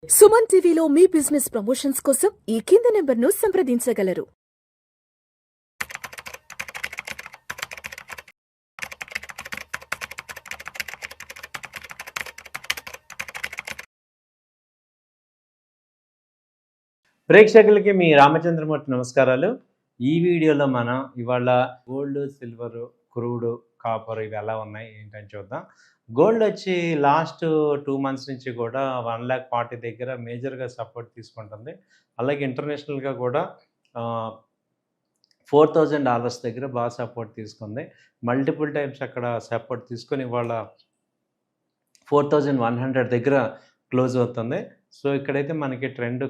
సుమన్ టీవీలో మీ business promotions కోసం ఈ కింది నెంబర్ను సంప్రదించగలరు. ప్రేక్షకులకి మీ రామచంద్రమూర్తి నమస్కారాలు. ఈ వీడియోలో మనం ఇవాళ గోల్డ్, సిల్వర్, క్రూడ్, కాపర్ ఇవి ఎలా ఉన్నాయి ఏంటని చూద్దాం. గోల్డ్ వచ్చి లాస్ట్ 2 months నుంచి కూడా 1,40,000 దగ్గర మేజర్గా సపోర్ట్ తీసుకుంటుంది. అలాగే ఇంటర్నేషనల్గా కూడా $4,000 దగ్గర బాగా సపోర్ట్ తీసుకుంది. మల్టిపుల్ టైమ్స్ అక్కడ సపోర్ట్ తీసుకొని ఇవాళ 4,100 దగ్గర క్లోజ్ అవుతుంది. సో ఇక్కడైతే మనకి ట్రెండ్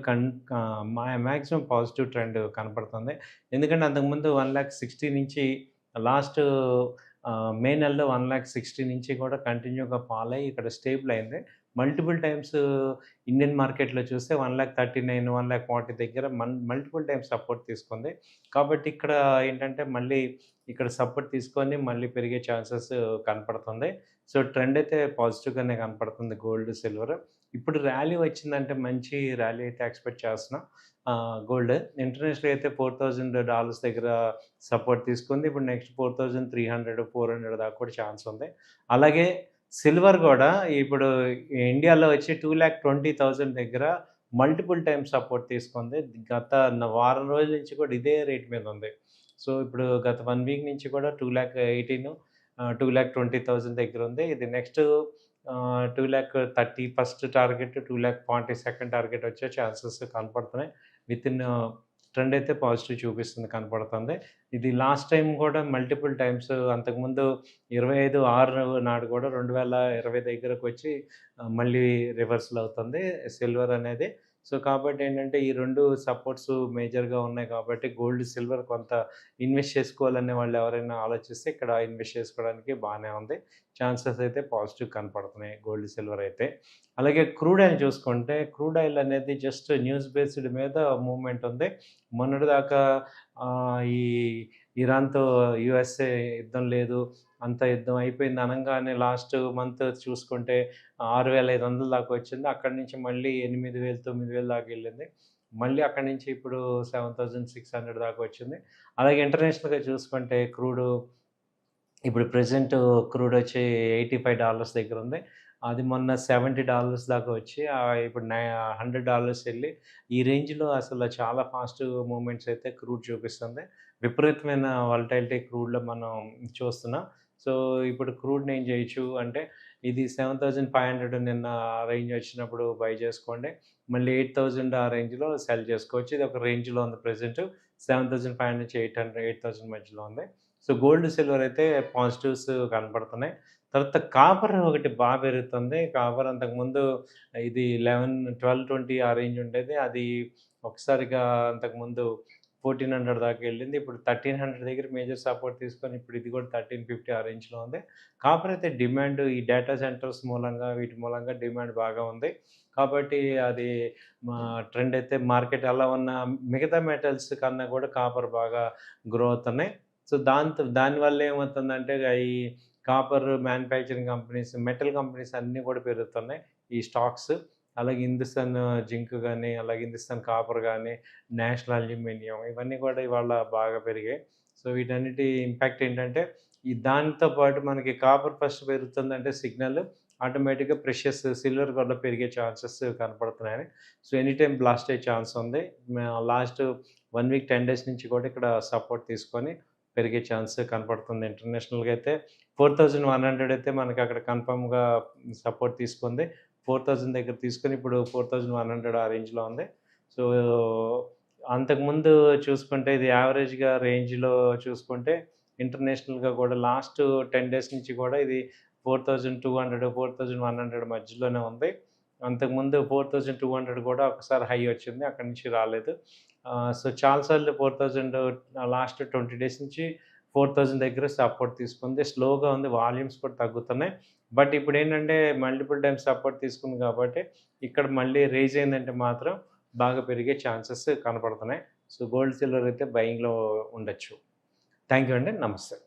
మ్యాక్సిమం పాజిటివ్ ట్రెండ్ కనపడుతుంది. ఎందుకంటే అంతకుముందు 1,60,000 నుంచి లాస్ట్ మే నెలలో 1,60,000 నుంచి కూడా కంటిన్యూగా ఫాల్ అయ్యి ఇక్కడ స్టేబుల్ అయింది. మల్టిపుల్ టైమ్స్ ఇండియన్ మార్కెట్లో చూస్తే 1,39,000, 1,40,000 దగ్గర మల్టిపుల్ టైమ్స్ సపోర్ట్ తీసుకుంది. కాబట్టి ఇక్కడ ఏంటంటే మళ్ళీ ఇక్కడ సపోర్ట్ తీసుకొని మళ్ళీ పెరిగే ఛాన్సెస్ కనపడుతుంది. సో ట్రెండ్ అయితే పాజిటివ్గానే కనపడుతుంది గోల్డ్, సిల్వర్. ఇప్పుడు ర్యాలీ వచ్చిందంటే మంచి ర్యాలీ అయితే ఎక్స్పెక్ట్ చేస్తున్నాం. గోల్డ్ ఇంటర్నేషనల్ అయితే $4,000 దగ్గర సపోర్ట్ తీసుకుంది. ఇప్పుడు నెక్స్ట్ 4,300, 400 దాకా కూడా ఛాన్స్ ఉంది. అలాగే సిల్వర్ కూడా ఇప్పుడు ఇండియాలో వచ్చి 2,20,000 దగ్గర మల్టిపుల్ టైమ్ సపోర్ట్ తీసుకుంది. గత వారం రోజుల నుంచి కూడా ఇదే రేట్ మీద ఉంది. సో ఇప్పుడు గత 1 వీక్ నుంచి కూడా 2,18,000, 2,20,000 దగ్గర ఉంది. ఇది next 2,30,000 first target, 2,40,000 second target వచ్చే ఛాన్సెస్ కనపడుతున్నాయి. వితిన్ ట్రెండ్ అయితే పాజిటివ్ చూపిస్తుంది, కనపడుతుంది. ఇది లాస్ట్ టైం కూడా మల్టిపుల్ టైమ్స్ అంతకుముందు 25/6 నాడు కూడా 2,020 దగ్గరకు వచ్చి మళ్ళీ రివర్సల్ అవుతుంది సిల్వర్ అనేది. సో కాబట్టి ఏంటంటే ఈ 2 సపోర్ట్స్ మేజర్గా ఉన్నాయి కాబట్టి గోల్డ్, సిల్వర్ కొంత ఇన్వెస్ట్ చేసుకోవాలనే వాళ్ళు ఎవరైనా ఆలోచిస్తే ఇక్కడ ఇన్వెస్ట్ చేసుకోవడానికి బాగానే ఉంది. ఛాన్సెస్ అయితే పాజిటివ్ కనపడుతున్నాయి గోల్డ్, సిల్వర్ అయితే. అలాగే క్రూడ్ ఆయిల్ చూసుకుంటే క్రూడ్ ఆయిల్ అనేది జస్ట్ న్యూస్ బేస్డ్ మీద మూవ్మెంట్ ఉంది. మొన్నటిదాకా ఈ ఇరాన్తో యుఎస్ఏ యుద్ధం లేదు, అంత యుద్ధం అయిపోయింది అనగానే లాస్ట్ మంత్ చూసుకుంటే 6,500 దాకా వచ్చింది. అక్కడి నుంచి మళ్ళీ 8,000, 9,000 దాకా వెళ్ళింది. మళ్ళీ అక్కడి నుంచి ఇప్పుడు 7,600 దాకా వచ్చింది. అలాగే ఇంటర్నేషనల్గా చూసుకుంటే క్రూడ్ ఇప్పుడు ప్రెజెంట్ క్రూడ్ వచ్చి $85 దగ్గర ఉంది. అది మొన్న $70 దాకా వచ్చి ఇప్పుడు $100 వెళ్ళి ఈ రేంజ్లో అసలు చాలా ఫాస్ట్ మూమెంట్స్ అయితే క్రూడ్ చూపిస్తుంది. విపరీతమైన వాలటైలిటీ క్రూడ్లో మనం చూస్తున్నాం. సో ఇప్పుడు క్రూడ్ని ఏం చేయొచ్చు అంటే ఇది 7,500 నిన్న రేంజ్ వచ్చినప్పుడు బై చేసుకోండి. మళ్ళీ 8,000 ఆ రేంజ్లో సెల్ చేసుకోవచ్చు. ఇది ఒక రేంజ్లో ఉంది ప్రెజెంట్. 7,500 నుంచి 8,000 మధ్యలో ఉంది. సో గోల్డ్, సిల్వర్ అయితే పాజిటివ్స్ కనపడుతున్నాయి. తర్వాత కాపర్ ఒకటి బాగా పెరుగుతుంది. కాపర్ అంతకుముందు ఇది 11, 12, 20 ఆ రేంజ్ ఉండేది. అది ఒకసారిగా అంతకుముందు 1,400 దాకా వెళ్ళింది. ఇప్పుడు 1,300 దగ్గర మేజర్ సపోర్ట్ తీసుకొని ఇప్పుడు ఇది కూడా 1,350 ఆ రేంజ్లో ఉంది. కాపర్ అయితే డిమాండ్ ఈ డేటా సెంటర్స్ మూలంగా వీటి మూలంగా డిమాండ్ బాగా ఉంది. కాబట్టి అది ట్రెండ్ అయితే మార్కెట్ ఎలా ఉన్న మిగతా మెటల్స్ కన్నా కూడా కాపర్ బాగా గ్రో అవుతున్నాయి. సో దానివల్ల ఏమవుతుందంటే ఈ copper manufacturing companies, metal companies అన్నీ కూడా పెరుగుతున్నాయి ఈ స్టాక్స్. అలాగే హిందుస్థాన్ జింక్ కానీ, అలాగే హిందుస్థాన్ కాపర్ కానీ, నేషనల్ అల్యూమినియం ఇవన్నీ కూడా ఇవాళ బాగా పెరిగాయి. సో వీటన్నిటి ఇంపాక్ట్ ఏంటంటే దానితో పాటు మనకి కాపర్ ఫస్ట్ పెరుగుతుందంటే సిగ్నల్ ఆటోమేటిక్గా ప్రెషియస్ సిల్వర్ కూడా పెరిగే ఛాన్సెస్ కనపడుతున్నాయని. సో ఎనీ టైం బ్లాస్ట్ అయ్యే ఛాన్స్ ఉంది. లాస్ట్ 1 వీక్ 10 డేస్ నుంచి కూడా ఇక్కడ సపోర్ట్ తీసుకొని పెరిగే ఛాన్స్ కనపడుతుంది. ఇంటర్నేషనల్గా అయితే 4,100 అయితే మనకి అక్కడ కన్ఫర్మ్గా సపోర్ట్ తీసుకుంది. 4,000 దగ్గర తీసుకొని ఇప్పుడు 4,100 ఆ రేంజ్లో ఉంది. సో అంతకుముందు చూసుకుంటే ఇది యావరేజ్గా రేంజ్లో చూసుకుంటే ఇంటర్నేషనల్గా కూడా లాస్ట్ 10 డేస్ నుంచి కూడా ఇది 4,200, 4,100 మధ్యలోనే ఉంది. అంతకుముందు 4,200 కూడా ఒకసారి హై వచ్చింది, అక్కడి నుంచి రాలేదు. సో చాలాసార్లు 4,000 లాస్ట్ 20 డేస్ నుంచి 4,000 దగ్గర సపోర్ట్ తీసుకుంది. స్లోగా ఉంది, వాల్యూమ్స్ కూడా తగ్గుతున్నాయి. బట్ ఇప్పుడు ఏంటంటే మల్టిపుల్ టైమ్స్ సపోర్ట్ తీసుకుంది కాబట్టి ఇక్కడ మళ్ళీ రేజ్ అయిందంటే మాత్రం బాగా పెరిగే ఛాన్సెస్ కనపడుతున్నాయి. సో గోల్డ్, సిల్వర్ అయితే బయింగ్లో ఉండొచ్చు. థ్యాంక్ యూ అండి. నమస్తే.